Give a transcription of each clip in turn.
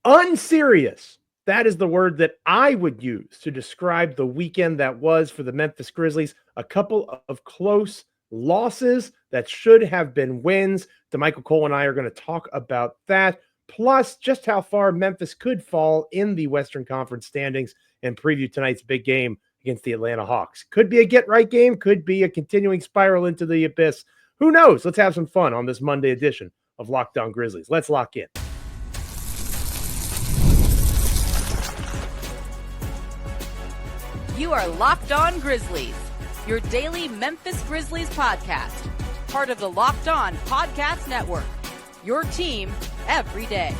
Unserious. That is the word that I would use to describe the weekend that was for the Memphis Grizzlies. A couple of close losses that should have been wins. Damichael Cole and I are going to talk about that, plus just how far Memphis could fall in the Western Conference standings and preview tonight's big game against the Atlanta Hawks. Could be a get-right game, could be a continuing spiral into the abyss. Who knows? Let's have some fun on this Monday edition of Locked On Grizzlies. Let's lock in. You are Locked On Grizzlies, your daily Memphis Grizzlies podcast, part of the Locked On Podcast Network, your team every day.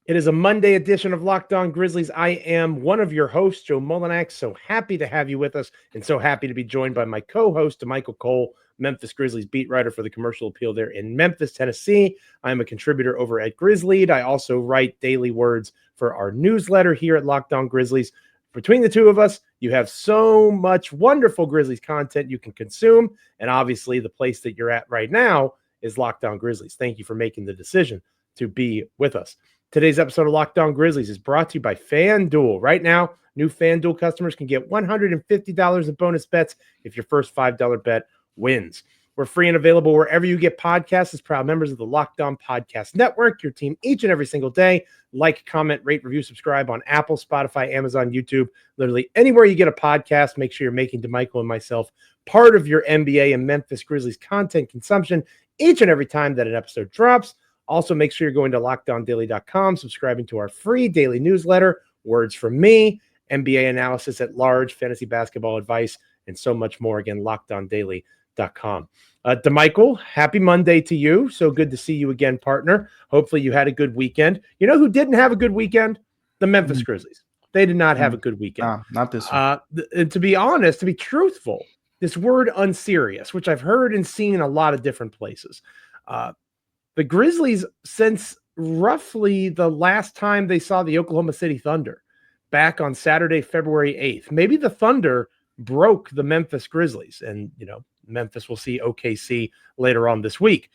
It is a Monday edition of Locked On Grizzlies. I am one of your hosts, Joe Mullinax. So happy to have you with us and so happy to be joined by my co-host, Damichael Cole, Memphis Grizzlies beat writer for the Commercial Appeal there in Memphis, Tennessee. I'm a contributor over at Grizzlead. I also write daily words for our newsletter here at Locked On Grizzlies. Between the two of us, you have so much wonderful Grizzlies content you can consume. And obviously, the place that you're at right now is Locked On Grizzlies. Thank you for making the decision to be with us. Today's episode of Locked On Grizzlies is brought to you by FanDuel. Right now, new FanDuel customers can get $150 in bonus bets if your first $5 bet wins. We're free and available wherever you get podcasts as proud members of the Locked On Podcast Network, your team each and every single day. Like, comment, rate, review, subscribe on Apple, Spotify, Amazon, YouTube, literally anywhere you get a podcast. Make sure you're making Damichael and myself part of your NBA and Memphis Grizzlies content consumption each and every time that an episode drops. Also, make sure you're going to LockedOnDaily.com, subscribing to our free daily newsletter, Words from Me, NBA analysis at large, fantasy basketball advice, and so much more. Again, LockedOnDaily.com. Damichael, happy Monday to you. So good to see you again, partner. Hopefully you had a good weekend. You know who didn't have a good weekend? The Memphis Grizzlies. They did not have a good weekend. No, not this one. And to be honest, to be truthful, this word unserious, which I've heard and seen in a lot of different places, the Grizzlies, since roughly the last time they saw the Oklahoma City Thunder back on Saturday, February 8th, maybe the Thunder broke the Memphis Grizzlies. And, you know, Memphis will see OKC later on this week.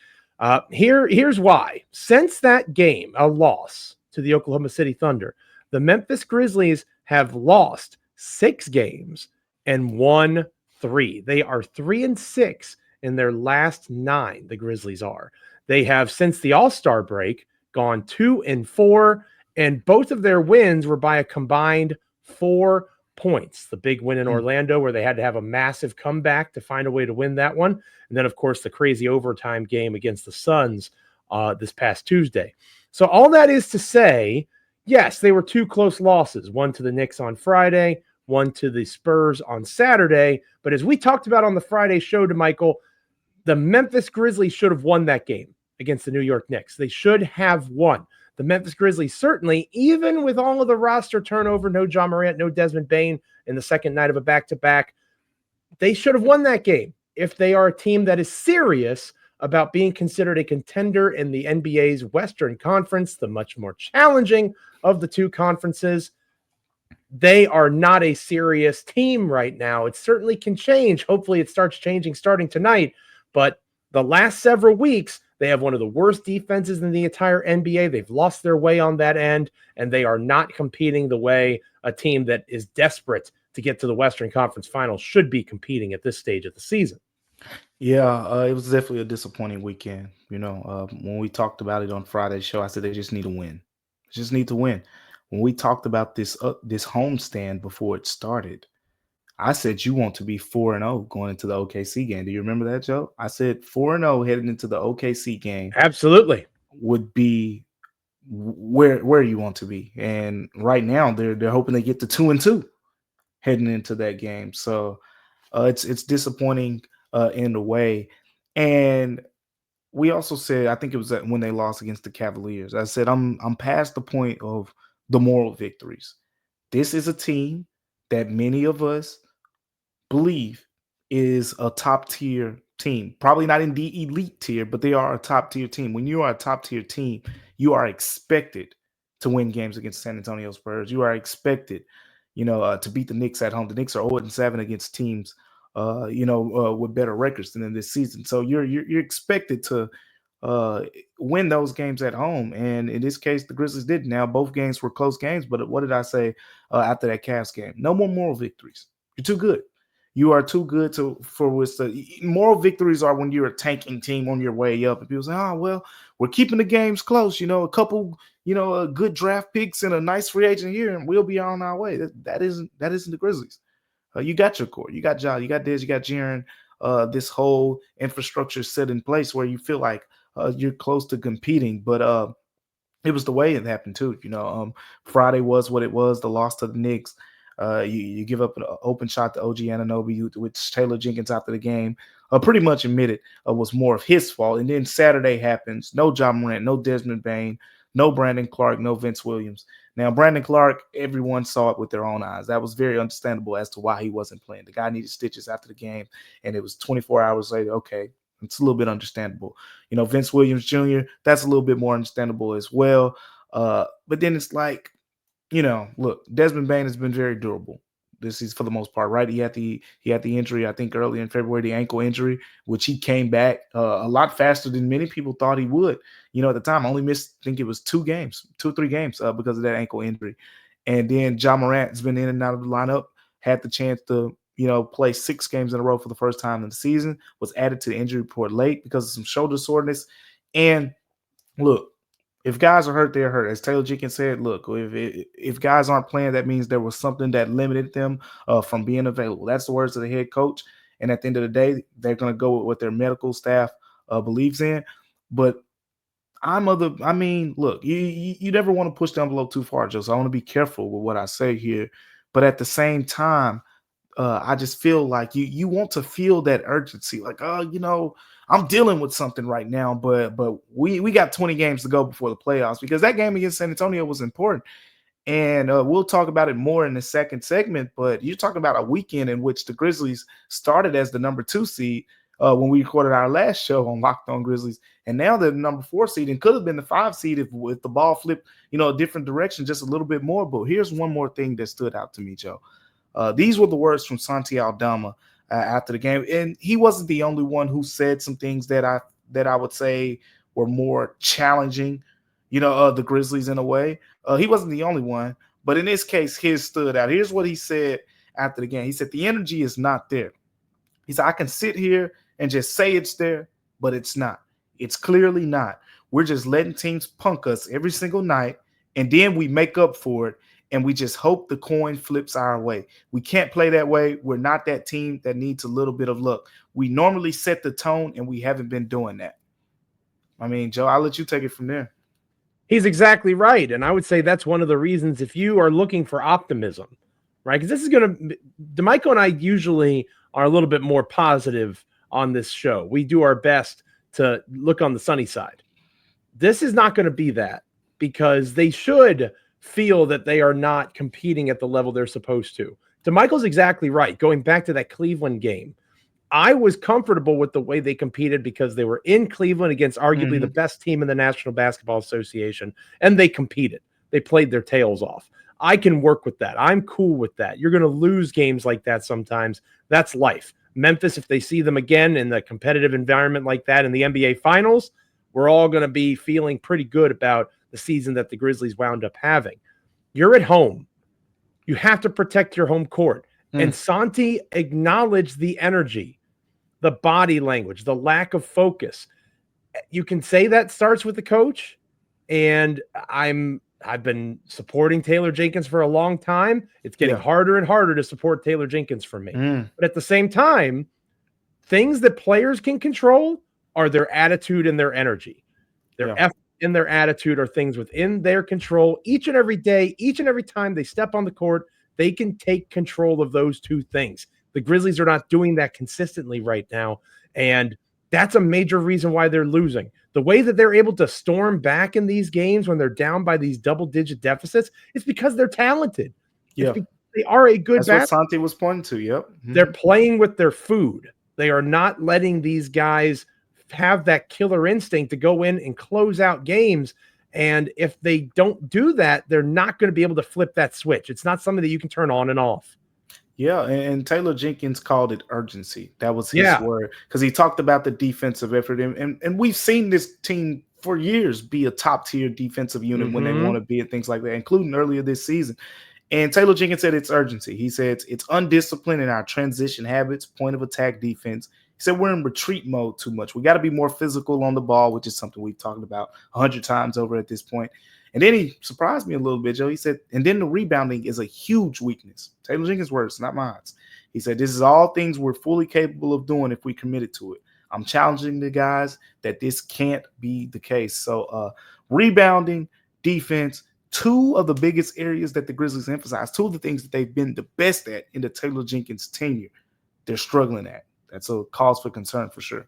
Here's why. Since that game, a loss to the Oklahoma City Thunder, the Memphis Grizzlies have lost 6 games and won 3. They are 3-6 in their last 9, the Grizzlies are. They have, since the All-Star break, gone 2-4, and both of their wins were by a combined 4 points. The big win in Orlando, where they had to have a massive comeback to find a way to win that one. And then, of course, the crazy overtime game against the Suns this past Tuesday. So all that is to say, yes, they were 2 close losses, one to the Knicks on Friday, one to the Spurs on Saturday. But as we talked about on the Friday show, Damichael, the Memphis Grizzlies should have won that game against the New York Knicks. They should have won. The Memphis Grizzlies, certainly, even with all of the roster turnover, no John Morant, no Desmond Bane in the second night of a back-to-back, they should have won that game if they are a team that is serious about being considered a contender in the NBA's Western Conference, the much more challenging of the two conferences. They are not a serious team right now. It certainly can change. Hopefully it starts changing starting tonight. But the last several weeks, they have one of the worst defenses in the entire NBA. They've lost their way on that end, and they are not competing the way a team that is desperate to get to the Western Conference Finals should be competing at this stage of the season. Yeah, it was definitely a disappointing weekend. You know, when we talked about it on Friday's show, I said they just need to win. Just need to win. When we talked about this homestand before it started, I said you want to be 4-0 going into the OKC game. Do you remember that, Joe? I said 4-0 heading into the OKC game. Absolutely. Would be where you want to be. And right now they're hoping they get to 2-2 heading into that game. So it's disappointing in a way. And we also said, I think it was when they lost against the Cavaliers, I said I'm past the point of the moral victories. This is a team that many of us believe is a top tier team. Probably not in the elite tier, but they are a top tier team. When you are a top tier team, you are expected to win games against San Antonio Spurs. You are expected, to beat the Knicks at home. The Knicks are 0-7 against teams, with better records than in this season. So you're expected to win those games at home. And in this case, the Grizzlies did. Now, both games were close games, but what did I say after that Cavs game? No more moral victories. You're too good. You are too good for which the moral victories are when you're a tanking team on your way up. And people say, oh, well, we're keeping the games close. A couple, good draft picks and a nice free agent here, and we'll be on our way. That isn't the Grizzlies. You got your core. You got Ja. You got Dez. You got Jaren. This whole infrastructure set in place where you feel like you're close to competing. But it was the way it happened too. Friday was what it was. The loss to the Knicks. You give up an open shot to OG Anunoby, which Taylor Jenkins after the game pretty much admitted was more of his fault. And then Saturday happens. No Ja Morant, no Desmond Bane, no Brandon Clark, no Vince Williams. Now, Brandon Clark, everyone saw it with their own eyes. That was very understandable as to why he wasn't playing. The guy needed stitches after the game, and it was 24 hours later. Okay, it's a little bit understandable. Vince Williams Jr., that's a little bit more understandable as well. But then it's like, look, Desmond Bane has been very durable. This is for the most part, right? He had the injury, I think, early in February, the ankle injury, which he came back a lot faster than many people thought he would. At the time, only missed, I think it was 2 or 3 games because of that ankle injury. And then Ja Morant has been in and out of the lineup, had the chance to, play 6 games in a row for the first time in the season, was added to the injury report late because of some shoulder soreness. And look, if guys are hurt, they're hurt. As Taylor Jenkins said, look, if guys aren't playing, that means there was something that limited them from being available. That's the words of the head coach. And at the end of the day, they're going to go with what their medical staff believes in. But look, you never want to push the envelope too far, Joe. So I want to be careful with what I say here. But at the same time, I just feel like you want to feel that urgency. Like, I'm dealing with something right now, but we got 20 games to go before the playoffs, because that game against San Antonio was important. And we'll talk about it more in the second segment, but you're talking about a weekend in which the Grizzlies started as the number 2 seed when we recorded our last show on Locked On Grizzlies, and now they're the number 4 seed and could have been the 5 seed if the ball flipped, a different direction just a little bit more. But here's one more thing that stood out to me, Joe. These were the words from Santi Aldama after the game, and he wasn't the only one who said some things that I would say were more challenging, the Grizzlies in a way. He wasn't the only one, but in this case, his stood out. Here's what he said after the game. He said, "The energy is not there." He said, "I can sit here and just say it's there, but it's not. It's clearly not. We're just letting teams punk us every single night, and then we make up for it, and we just hope the coin flips our way. We can't play that way. We're not that team that needs a little bit of luck. We normally set the tone, and we haven't been doing that." I mean, Joe, I'll let you take it from there. He's exactly right. And I would say that's one of the reasons, if you are looking for optimism, right? Because this is going to, Damichael and I usually are a little bit more positive on this show. We do our best to look on the sunny side. This is not going to be that, because they should feel that they are not competing at the level they're supposed to. Damichael's exactly right. Going back to that Cleveland game, I was comfortable with the way they competed because they were in Cleveland against arguably the best team in the National Basketball Association, and they competed. They played their tails off. I can work with that. I'm cool with that. You're going to lose games like that sometimes. That's life. Memphis, if they see them again in the competitive environment like that in the NBA Finals, we're all going to be feeling pretty good about the season that the Grizzlies wound up having. You're at home. You have to protect your home court. And Santi acknowledged the energy, the body language, the lack of focus. You can say that starts with the coach, and I've been supporting Taylor Jenkins for a long time. It's getting harder and harder to support Taylor Jenkins for me. But at the same time, things that players can control are their attitude and their energy. Their effort and their attitude are things within their control. Each and every day, each and every time they step on the court, they can take control of those two things. The Grizzlies are not doing that consistently right now, and that's a major reason why they're losing. The way that they're able to storm back in these games when they're down by these double-digit deficits is because they're talented. Yeah, they are a good basketball. That's what Santi was pointing to. Yep, they're playing with their food. They are not letting these guys have that killer instinct to go in and close out games. And if they don't do that, they're not going to be able to flip that switch. It's not something that you can turn on and off. Yeah, and Taylor Jenkins called it urgency. That was his Yeah. word because he talked about the defensive effort, and we've seen this team for years be a top tier defensive unit when they want to be and things like that, including earlier this season. And Taylor Jenkins said it's urgency. He said it's undisciplined in our transition habits, point of attack defense. He said we're in retreat mode too much. We got to be more physical on the ball, which is something we've talked about 100 times over at this point. And then he surprised me a little bit, Joe. He said, and then the rebounding is a huge weakness. Taylor Jenkins' words, not mine. He said, this is all things we're fully capable of doing if we committed to it. I'm challenging the guys that this can't be the case. So rebounding, defense, two of the biggest areas that the Grizzlies emphasize, two of the things that they've been the best at in the Taylor Jenkins tenure, they're struggling at. That's a cause for concern for sure.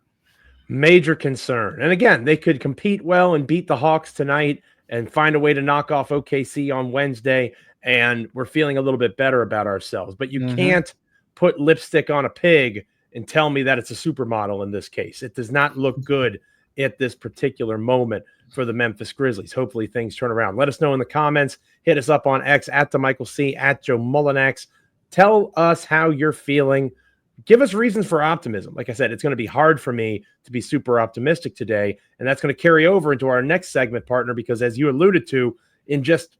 Major concern. And again, they could compete well and beat the Hawks tonight and find a way to knock off OKC on Wednesday, and we're feeling a little bit better about ourselves. But you can't put lipstick on a pig and tell me that it's a supermodel in this case. It does not look good at this particular moment for the Memphis Grizzlies. Hopefully things turn around. Let us know in the comments. Hit us up on X at Damichael C, at Joe Mullinax. Tell us how you're feeling. Give us reasons for optimism. Like I said, it's going to be hard for me to be super optimistic today, and that's going to carry over into our next segment, partner, because as you alluded to, in just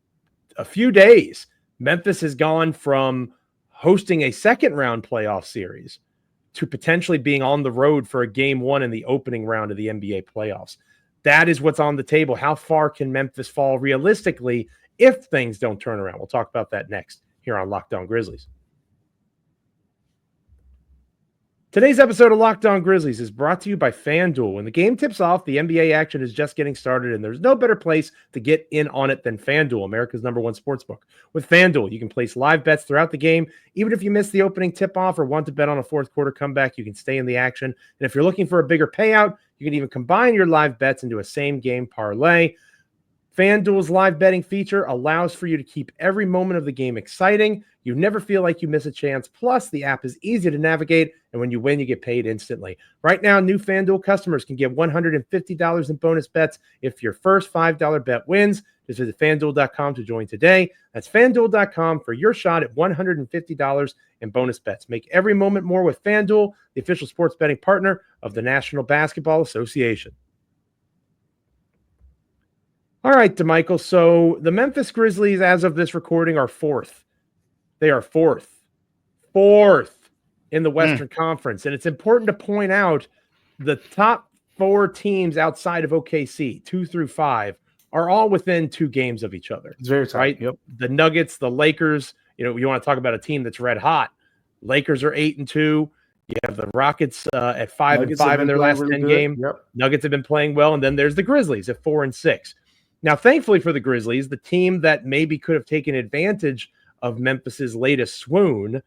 a few days, Memphis has gone from hosting a second-round playoff series to potentially being on the road for a game one in the opening round of the NBA playoffs. That is what's on the table. How far can Memphis fall realistically if things don't turn around? We'll talk about that next here on Locked On Grizzlies. Today's episode of Locked On Grizzlies is brought to you by FanDuel. When the game tips off, the NBA action is just getting started, and there's no better place to get in on it than FanDuel, America's #1 sportsbook. With FanDuel, you can place live bets throughout the game. Even if you miss the opening tip-off or want to bet on a fourth quarter comeback, you can stay in the action. And if you're looking for a bigger payout, you can even combine your live bets into a same-game parlay. FanDuel's live betting feature allows for you to keep every moment of the game exciting. You never feel like you miss a chance. Plus, the app is easy to navigate, and when you win, you get paid instantly. Right now, new FanDuel customers can get $150 in bonus bets if your first $5 bet wins. Just visit FanDuel.com to join today. That's FanDuel.com for your shot at $150 in bonus bets. Make every moment more with FanDuel, the official sports betting partner of the National Basketball Association. All right, Damichael. So the Memphis Grizzlies, as of this recording, are fourth. They are fourth in the Western Conference. And it's important to point out the top four teams outside of OKC, 2 through 5, are all within 2 games of each other. It's very tight. Right? Yep. The Nuggets, the Lakers, you want to talk about a team that's red hot. Lakers are 8-2. You have the Rockets at 5-5 in their last 10 games. Yep. Nuggets have been playing well. And then there's the Grizzlies at 4-6. Now, thankfully for the Grizzlies, the team that maybe could have taken advantage of Memphis's latest swoon,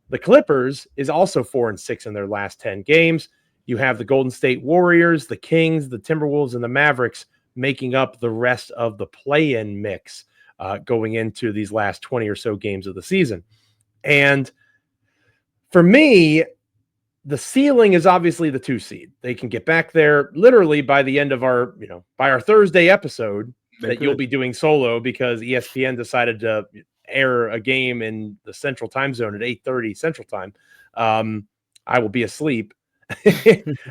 the Clippers, is also 4-6 in their last 10 games. You have the Golden State Warriors, the Kings, the Timberwolves, and the Mavericks making up the rest of the play-in mix going into these last 20 or so games of the season. And for me, the ceiling is obviously the 2 seed. They can get back there literally by the end of our, by our Thursday episode you'll be doing solo because ESPN decided to air a game in the Central Time Zone at 8:30 Central Time. I will be asleep.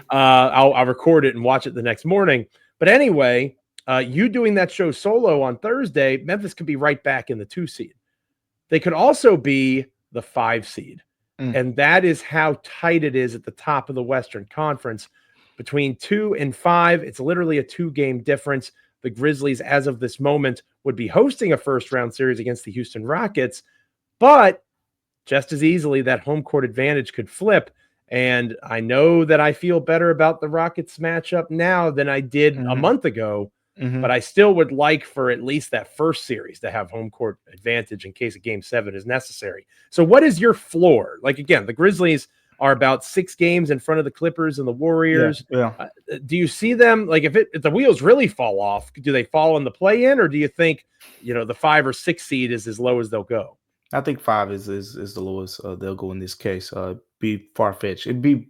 I'll record it and watch it the next morning. But anyway, you doing that show solo on Thursday, Memphis could be right back in the 2 seed. They could also be the 5 seed. And that is how tight it is at the top of the Western Conference. Between 2 and 5, it's literally a 2-game difference. The Grizzlies, as of this moment, would be hosting a first-round series against the Houston Rockets, but just as easily that home court advantage could flip. And I know that I feel better about the Rockets matchup now than I did a month ago, but I still would like for at least that first series to have home court advantage in case a Game 7 is necessary. So what is your floor? Like, again, the Grizzlies are about 6 games in front of the Clippers and the Warriors. Yeah. Do you see them, like, if the wheels really fall off, do they fall in the play-in, or do you think, the 5 or 6 seed is as low as they'll go? I think 5 is the lowest they'll go in this case. Be far-fetched. It'd be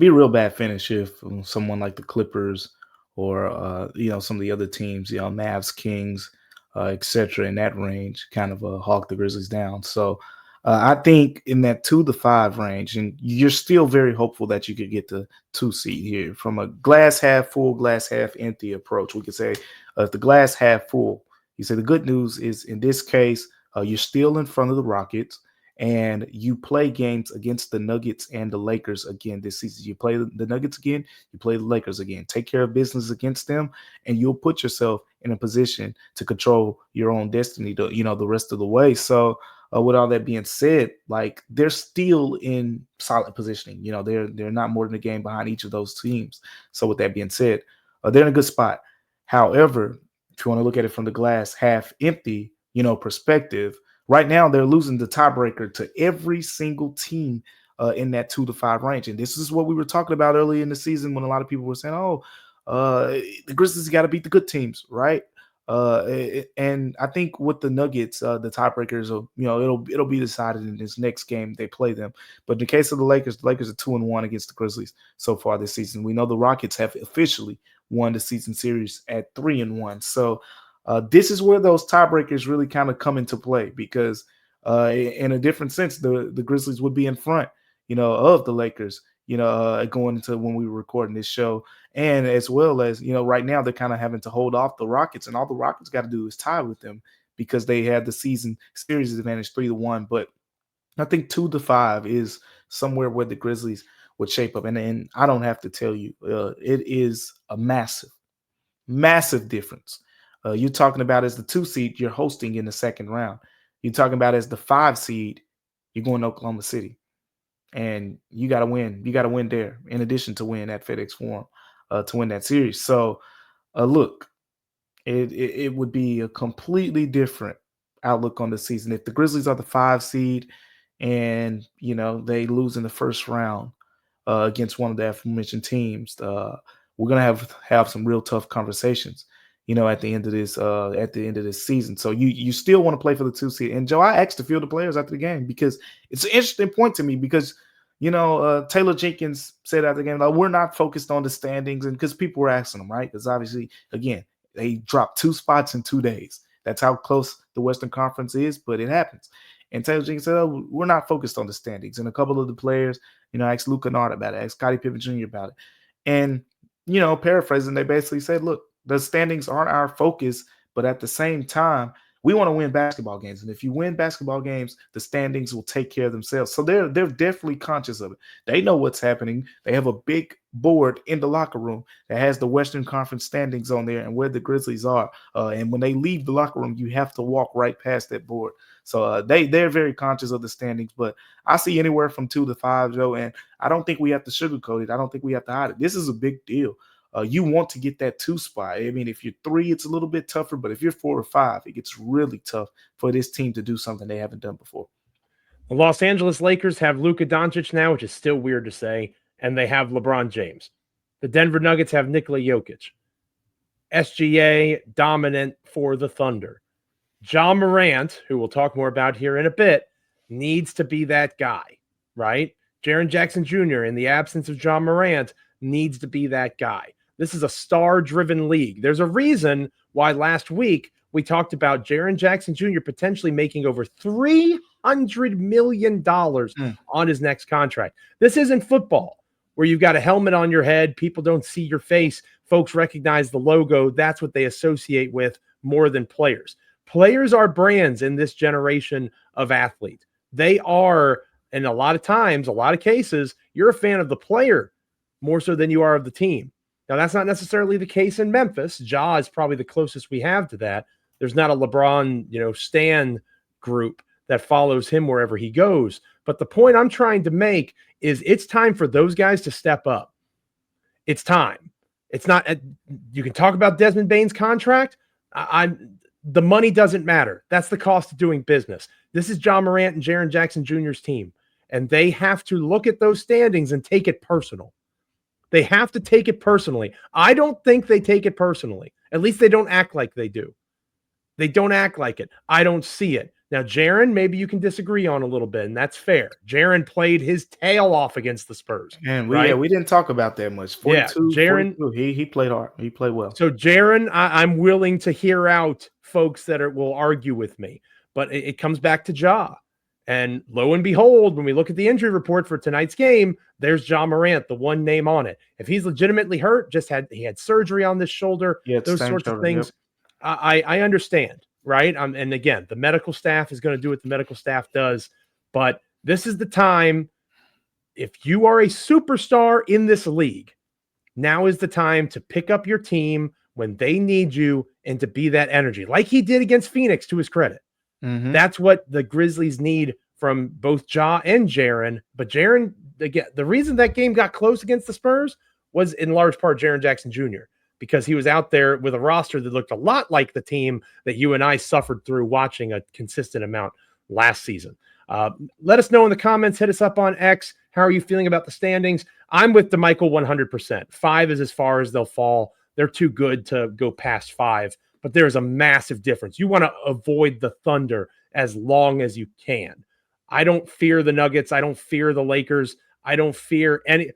a real bad finish if someone like the Clippers or some of the other teams, Mavs, Kings, etc., in that range, kind of hawk the Grizzlies down. So I think in that 2 to 5 range, and you're still very hopeful that you could get the 2 seed here. From a glass half full, glass half empty approach, we could say if the glass half full, you say the good news is in this case, you're still in front of the Rockets, and you play games against the Nuggets and the Lakers again this season. You play the Nuggets again, you play the Lakers again. Take care of business against them, and you'll put yourself in a position to control your own destiny, the rest of the way. So, with all that being said, like they're still in solid positioning. They're not more than a game behind each of those teams. So, with that being said, they're in a good spot. However, if you want to look at it from the glass half empty, perspective, right now they're losing the tiebreaker to every single team in that 2 to 5 range. And this is what we were talking about early in the season when a lot of people were saying, "Oh, the Grizzlies got to beat the good teams," right? And I think with the Nuggets, the tiebreakers, it'll be decided in this next game they play them. But in the case of the Lakers are 2-1 against the Grizzlies so far this season. We know the Rockets have officially won the season series at 3-1. So this is where those tiebreakers really kind of come into play because in a different sense, the Grizzlies would be in front, of the Lakers, going into when we were recording this show. And as well as, right now they're kind of having to hold off the Rockets, and all the Rockets got to do is tie with them because they had the season series advantage 3-1. But I think 2 to 5 is somewhere where the Grizzlies would shape up. And I don't have to tell you, it is a massive, massive difference. You're talking about as the 2 seed, you're hosting in the second round. You're talking about as the 5 seed, you're going to Oklahoma City. And you got to win. You got to win there in addition to win at FedEx Forum to win that series. So, look, it would be a completely different outlook on the season. If the Grizzlies are the 5 seed and, they lose in the first round against one of the aforementioned teams, we're going to have some real tough conversations, at the end of this season. So you still want to play for the 2 seed. And Joe, I asked a few of the players after the game because it's an interesting point to me because Taylor Jenkins said after the game, we're not focused on the standings, and because people were asking him, right? Because obviously, again, they dropped 2 spots in 2 days. That's how close the Western Conference is, but it happens. And Taylor Jenkins said, we're not focused on the standings. And a couple of the players, asked Luke Kennard about it, asked Scottie Pippen Jr. about it. And, paraphrasing, they basically said, look, the standings aren't our focus, but at the same time, we want to win basketball games. And if you win basketball games, the standings will take care of themselves. So they're definitely conscious of it. They know what's happening. They have a big board in the locker room that has the Western Conference standings on there and where the Grizzlies are. And when they leave the locker room, you have to walk right past that board. So they're very conscious of the standings. But I see anywhere from 2 to 5, Joe, and I don't think we have to sugarcoat it. I don't think we have to hide it. This is a big deal. You want to get that 2 spot. I mean, if you're 3, it's a little bit tougher, but if you're 4 or 5, it gets really tough for this team to do something they haven't done before. The Los Angeles Lakers have Luka Doncic now, which is still weird to say, and they have LeBron James. The Denver Nuggets have Nikola Jokic. SGA dominant for the Thunder. Ja Morant, who we'll talk more about here in a bit, needs to be that guy, right? Jaren Jackson Jr., in the absence of Ja Morant, needs to be that guy. This is a star-driven league. There's a reason why last week we talked about Jaren Jackson Jr. potentially making over $300 million on his next contract. This isn't football where you've got a helmet on your head. People don't see your face. Folks recognize the logo. That's what they associate with more than players. Players are brands in this generation of athlete. They are, and a lot of times, a lot of cases, you're a fan of the player more so than you are of the team. Now, that's not necessarily the case in Memphis. Ja is probably the closest we have to that. There's not a LeBron, stan group that follows him wherever he goes. But the point I'm trying to make is it's time for those guys to step up. It's time. It's not, you can talk about Desmond Bane's contract. The money doesn't matter. That's the cost of doing business. This is Ja Morant and Jaren Jackson Jr.'s team. And they have to look at those standings and take it personal. They have to take it personally. I don't think they take it personally. At least they don't act like they do. They don't act like it. I don't see it. Now, Jaren, maybe you can disagree on a little bit, and that's fair. Jaren played his tail off against the Spurs. And we didn't talk about that much. 42, yeah, Jaren, 42, he played hard. He played well. So, Jaren, I'm willing to hear out folks that will argue with me. But it comes back to Ja. And lo and behold, when we look at the injury report for tonight's game, there's Ja Morant, the one name on it. If he's legitimately hurt, he had surgery on this shoulder, those sorts of things, I understand, right? And again, the medical staff is going to do what the medical staff does, but this is the time. If you are a superstar in this league, now is the time to pick up your team when they need you and to be that energy, like he did against Phoenix, to his credit. Mm-hmm. That's what the Grizzlies need from both Ja and Jaren. But Jaren, again, the reason that game got close against the Spurs was in large part Jaren Jackson Jr., because he was out there with a roster that looked a lot like the team that you and I suffered through watching a consistent amount last season. Let us know in the comments. Hit us up on X. How are you feeling about the standings? I'm with Damichael 100%. 5 is as far as they'll fall. They're too good to go past 5, but there's a massive difference. You want to avoid the Thunder as long as you can. I don't fear the Nuggets. I don't fear the Lakers. I don't fear any.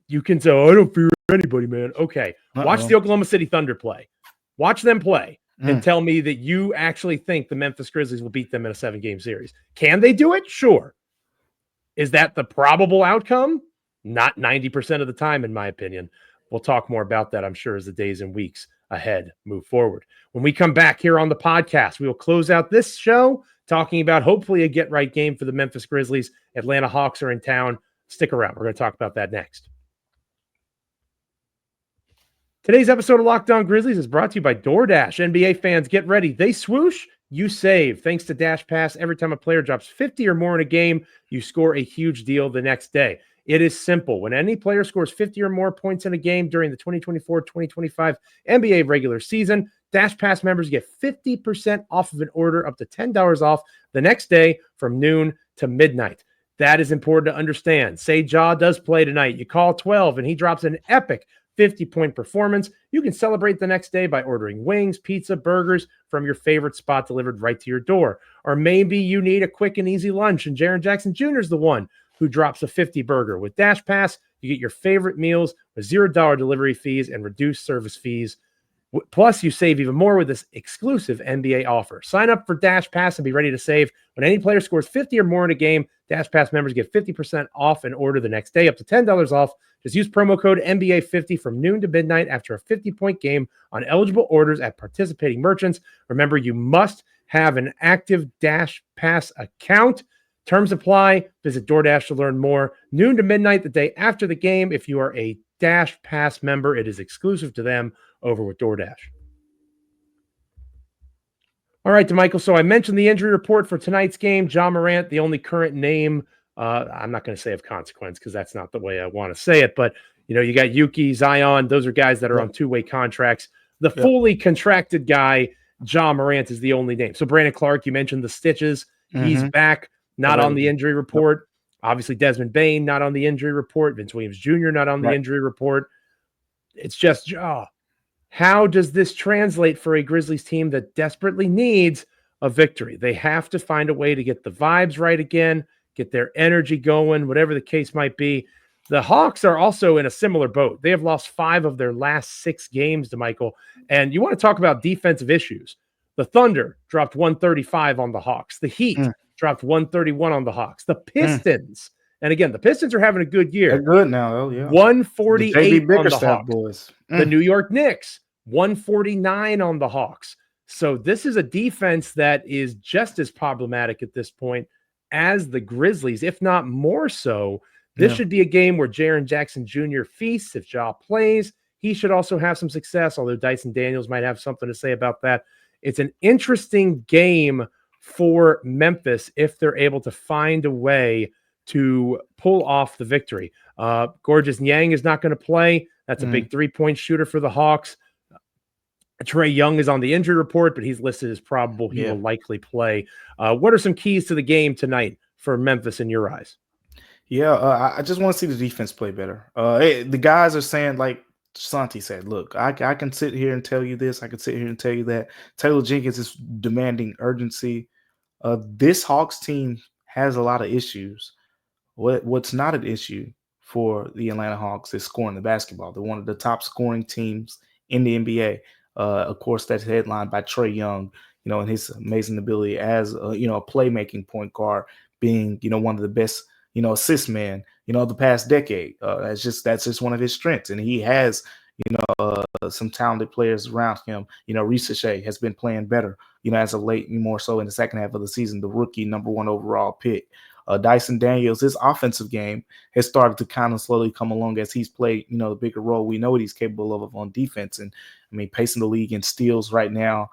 You can say, oh, I don't fear anybody, man. Okay. Watch the Oklahoma City Thunder play. Watch them play and tell me that you actually think the Memphis Grizzlies will beat them in a 7-game series. Can they do it? Sure. Is that the probable outcome? Not 90% of the time, in my opinion. We'll talk more about that, I'm sure, as the days and weeks ahead move forward. When we come back here on the podcast, we will close out this show talking about hopefully a get-right game for the Memphis Grizzlies. Atlanta Hawks are in town. Stick around. We're going to talk about that next. Today's episode of Locked On Grizzlies is brought to you by DoorDash. NBA fans, get ready. They swoosh, you save. Thanks to Dash Pass, every time a player drops 50 or more in a game, you score a huge deal the next day. It is simple. When any player scores 50 or more points in a game during the 2024-2025 NBA regular season, Dash Pass members get 50% off of an order, up to $10 off the next day from noon to midnight. That is important to understand. Say Ja does play tonight. You call 12 and he drops an epic 50-point performance. You can celebrate the next day by ordering wings, pizza, burgers from your favorite spot delivered right to your door. Or maybe you need a quick and easy lunch and Jaren Jackson Jr. is the one who drops a 50 burger. With Dash Pass, you get your favorite meals with $0 delivery fees and reduced service fees. Plus, you save even more with this exclusive NBA offer. Sign up for Dash Pass and be ready to save. When any player scores 50 or more in a game, Dash Pass members get 50% off an order the next day, up to $10 off. Just use promo code NBA50 from noon to midnight after a 50-point game on eligible orders at participating merchants. Remember, you must have an active Dash Pass account. Terms apply. Visit DoorDash to learn more. Noon to midnight the day after the game. If you are a Dash Pass member, it is exclusive to them over with DoorDash. All right, Damichael. So I mentioned the injury report for tonight's game. Ja Morant, the only current name. I'm not going to say of consequence because that's not the way I want to say it. But, you know, you got Yuki, Zion. Those are guys that are on two-way contracts. The fully contracted guy, Ja Morant, is the only name. So Brandon Clark, you mentioned the stitches. He's back, not on the injury report. Obviously, Desmond Bane, not on the injury report. Vince Williams Jr., not on the injury report. It's just Ja. How does this translate for a Grizzlies team that desperately needs a victory? They have to find a way to get the vibes right again, get their energy going, whatever the case might be. The Hawks are also in a similar boat. They have lost 5 of their last 6 games, Damichael. And you want to talk about defensive issues. The Thunder dropped 135 on the Hawks. The Heat dropped 131 on the Hawks. The Pistons, and again, the Pistons are having a good year. They're good now, though, yeah. 148 on the Hawks. Boys. The New York Knicks, 149 on the Hawks. So this is a defense that is just as problematic at this point as the Grizzlies, if not more so. This should be a game where Jaren Jackson Jr. feasts. If Ja plays, he should also have some success, although Dyson Daniels might have something to say about that. It's an interesting game for Memphis if they're able to find a way to pull off the victory. Gorgeous Niang is not going to play. That's a big 3-point shooter for the Hawks. Trae Young is on the injury report, but he's listed as probable. He will likely play. What are some keys to the game tonight for Memphis in your eyes? I just want to see the defense play better. The guys are saying, like Santi said, look, I can sit here and tell you this. I can sit here and tell you that. Taylor Jenkins is demanding urgency. This Hawks team has a lot of issues. What's not an issue for the Atlanta Hawks is scoring the basketball. They're one of the top scoring teams in the NBA. Of course, that's headlined by Trae Young, and his amazing ability as a playmaking point guard, being, one of the best, assist man, the past decade. That's just one of his strengths. And he has, some talented players around him. Ricochet has been playing better, as of late, more so in the second half of the season, the rookie number 1 overall pick. Dyson Daniels, his offensive game has started to kind of slowly come along as he's played, the bigger role we know what he's capable of on defense. And I mean, pacing the league in steals right now,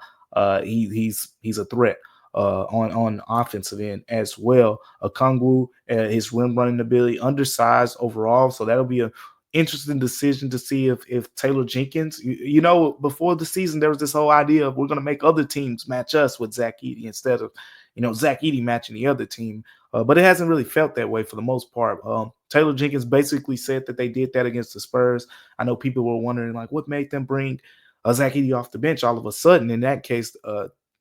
he's a threat on offensive end as well. Okongwu, his rim running ability, undersized overall, so that'll be a interesting decision to see if Taylor Jenkins, before the season, there was this whole idea of we're going to make other teams match us with Zach Edey instead of, Zach Edey matching the other team. But it hasn't really felt that way for the most part. Taylor Jenkins basically said that they did that against the Spurs. I know people were wondering, like, what made them bring Zach Edey off the bench all of a sudden? In that case,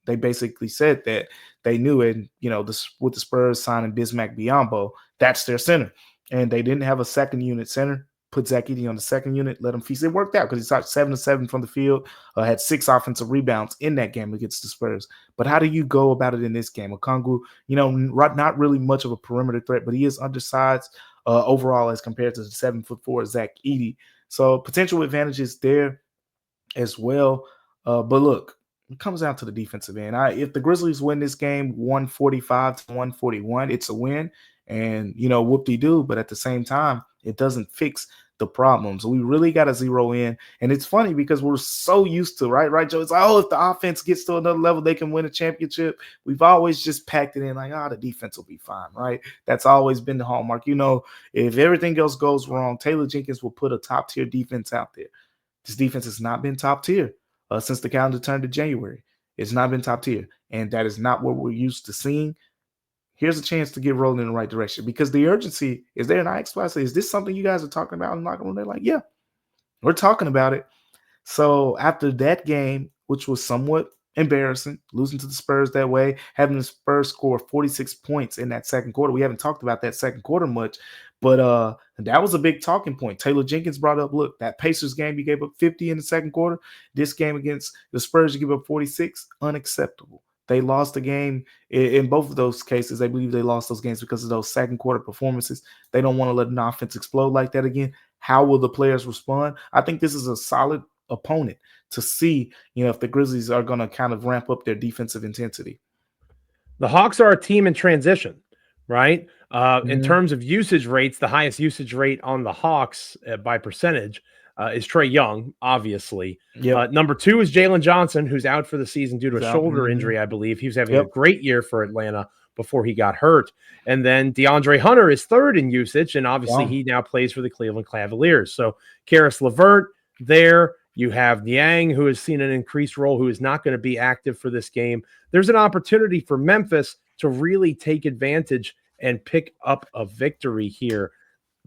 they basically said that they knew it, with the Spurs signing Bismack Biyombo, that's their center. And they didn't have a second unit center. Put Zach Edey on the second unit, let him feast. It worked out because he shot 7-7 from the field, had 6 offensive rebounds in that game against the Spurs. But how do you go about it in this game? Okongwu, not really much of a perimeter threat, but he is undersized overall as compared to the 7'4" Zach Edey. So potential advantages there as well. But look, it comes down to the defensive end. If the Grizzlies win this game 145-141, it's a win. And, whoop-de-doo. But at the same time, it doesn't fix the problems. We really got to zero in. And it's funny because we're so used to, right, Joe? It's like, if the offense gets to another level, they can win a championship. We've always just packed it in like, the defense will be fine, right? That's always been the hallmark. If everything else goes wrong, Taylor Jenkins will put a top-tier defense out there. This defense has not been top tier since the calendar turned to January. It's not been top tier. And that is not what we're used to seeing. Here's a chance to get rolling in the right direction because the urgency is there. And I asked, is this something you guys are talking about in the locker room? They're like, yeah, we're talking about it. So after that game, which was somewhat embarrassing, losing to the Spurs that way, having the Spurs score 46 points in that second quarter. We haven't talked about that second quarter much, but that was a big talking point. Taylor Jenkins brought up, look, that Pacers game, you gave up 50 in the second quarter. This game against the Spurs, you give up 46, unacceptable. They lost the game in both of those cases. They believe they lost those games because of those second quarter performances. They don't want to let an offense explode like that again. How will the players respond? I think this is a solid opponent to see, if the Grizzlies are going to kind of ramp up their defensive intensity. The Hawks are a team in transition, right? In terms of usage rates, the highest usage rate on the Hawks by percentage is Trae Young, obviously. Yep. Number 2 is Jalen Johnson, who's out for the season due to a shoulder injury, I believe. He was having a great year for Atlanta before he got hurt. And then DeAndre Hunter is 3rd in usage, and obviously he now plays for the Cleveland Cavaliers. So Karis LeVert there. You have Niang, who has seen an increased role, who is not going to be active for this game. There's an opportunity for Memphis to really take advantage and pick up a victory here,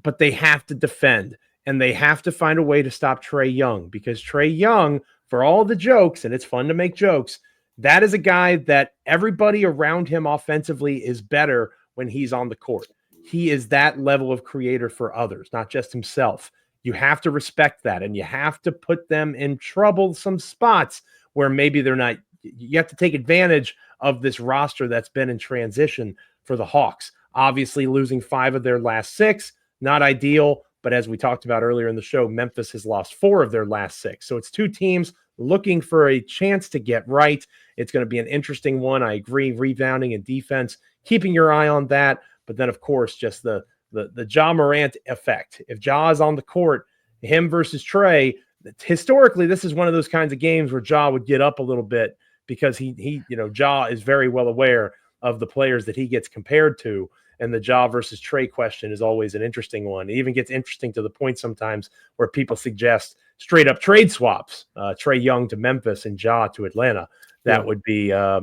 but they have to defend. And they have to find a way to stop Trae Young because Trae Young, for all the jokes, and it's fun to make jokes, that is a guy that everybody around him offensively is better when he's on the court. He is that level of creator for others, not just himself. You have to respect that, and you have to put them in troublesome spots where maybe they're not. You have to take advantage of this roster that's been in transition for the Hawks. Obviously, losing 5 of their last 6, not ideal. But as we talked about earlier in the show, Memphis has lost 4 of their last 6. So it's 2 teams looking for a chance to get right. It's going to be an interesting one. I agree. Rebounding and defense, keeping your eye on that. But then, of course, just the Ja Morant effect. If Ja is on the court, him versus Trae, historically, this is one of those kinds of games where Ja would get up a little bit because Ja is very well aware of the players that he gets compared to. And the Ja versus Trae question is always an interesting one. It even gets interesting to the point sometimes where people suggest straight up trade swaps, Trae Young to Memphis and Ja to Atlanta. That would be, a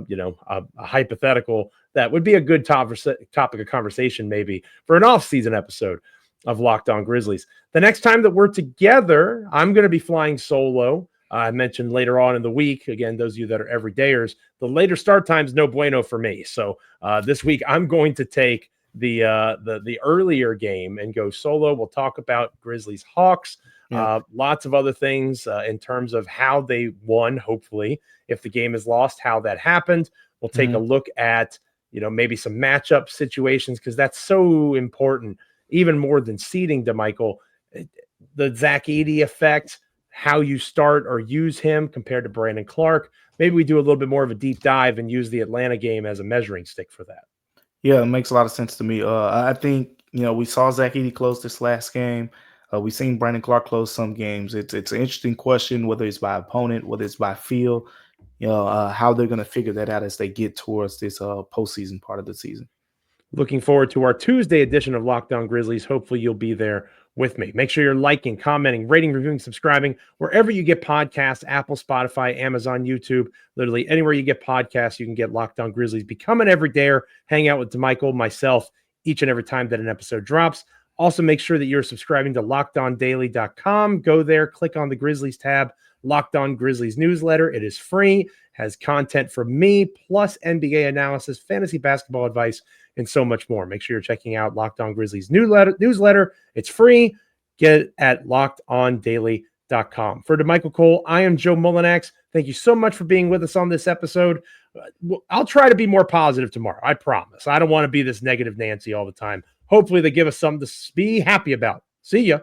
hypothetical. That would be a good topic of conversation maybe for an off-season episode of Locked On Grizzlies. The next time that we're together, I'm going to be flying solo. I mentioned later on in the week, again, those of you that are everydayers, the later start time's no bueno for me. So this week I'm going to take the earlier game and go solo. We'll talk about Grizzlies Hawks, lots of other things in terms of how they won, hopefully. If the game is lost, how that happened. We'll take a look at maybe some matchup situations, because that's so important, even more than seeding Damichael. The Zach Edey effect, how you start or use him compared to Brandon Clark. Maybe we do a little bit more of a deep dive and use the Atlanta game as a measuring stick for that. Yeah, it makes a lot of sense to me. I think, we saw Zach Edey close this last game. We've seen Brandon Clark close some games. It's an interesting question, whether it's by opponent, whether it's by field, how they're going to figure that out as they get towards this postseason part of the season. Looking forward to our Tuesday edition of Locked On Grizzlies. Hopefully you'll be there with me. Make sure you're liking, commenting, rating, reviewing, subscribing, wherever you get podcasts, Apple, Spotify, Amazon, YouTube, literally anywhere you get podcasts, you can get Locked On Grizzlies. Become an everydayer. Hang out with Damichael, myself, each and every time that an episode drops. Also, make sure that you're subscribing to LockedOnDaily.com. Go there, click on the Grizzlies tab, Locked On Grizzlies newsletter. It is free, has content from me, plus NBA analysis, fantasy basketball advice, and so much more. Make sure you're checking out Locked On Grizzlies newsletter. It's free. Get it at LockedOnDaily.com. For Damichael Cole, I am Joe Mullinax. Thank you so much for being with us on this episode. I'll try to be more positive tomorrow. I promise. I don't want to be this negative Nancy all the time. Hopefully they give us something to be happy about. See ya.